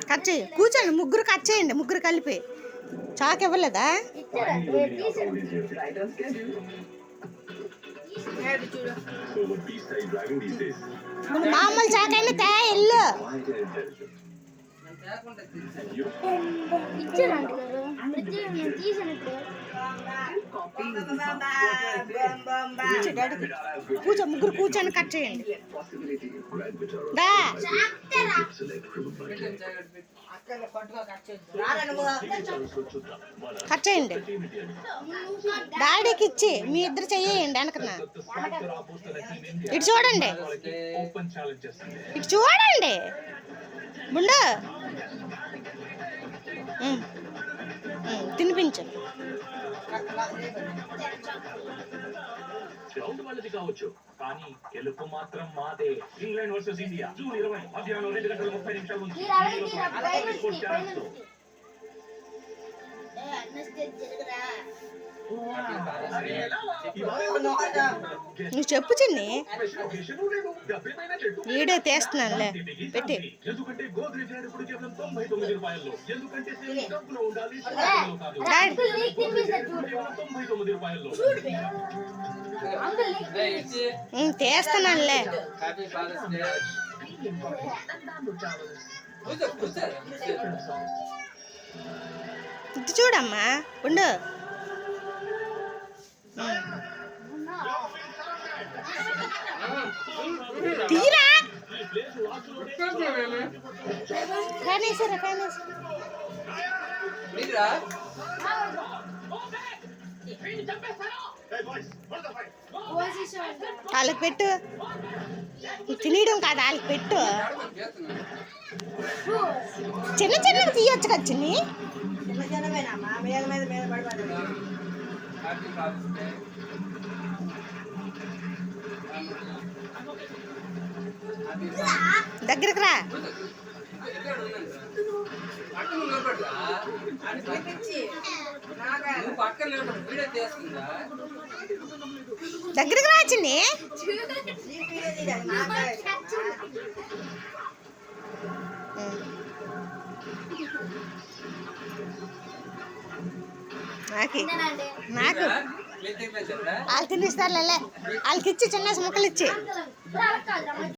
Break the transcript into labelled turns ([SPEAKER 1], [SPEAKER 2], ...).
[SPEAKER 1] Cut చేయి, కూర్చోండి, ముగ్గురు కట్ చేయండి, ముగ్గురు కలిపి. చాక్ ఇవ్వలేదా? మామూలు చాక్ అయినా తే ఇల్లు కూర్చో, ముగ్గురు కూర్చొని కట్ చేయండి. కట్ చేయండి, డాడీకి ఇచ్చి మీ ఇద్దరు చెయ్యండి వెనకన్నా. ఇటు చూడండి, ఇటు చూడండి ముందు తినిపించు.
[SPEAKER 2] వాళ్ళది కావచ్చు, కానీ గెలుపు మాత్రం మాదే. ఇంగ్లాండ్ వర్సెస్ ఇండియా జూన్ 20 మధ్యాహ్నం 2:30 నుంచి.
[SPEAKER 1] నువ్వు చెప్పు చిన్ని, వీడియో తీస్తున్నానులే పెట్టి. తీస్తున్నానులే, ఇటు చూడమ్మా ఉండు. తీరా కానేసారా, కానేసా వాళ్ళకి పెట్టు, తినడం కాదు వాళ్ళకి పెట్టు. చిన్న చిన్నవి తీయొచ్చు కదా చిన్ని. దగ్గరకు రా, దగ్గరకు రా చిన్ని. నాకు వాళ్ళు తినిస్తారులే, వాళ్ళకి ఇచ్చి చిన్న ముక్కలు ఇచ్చి.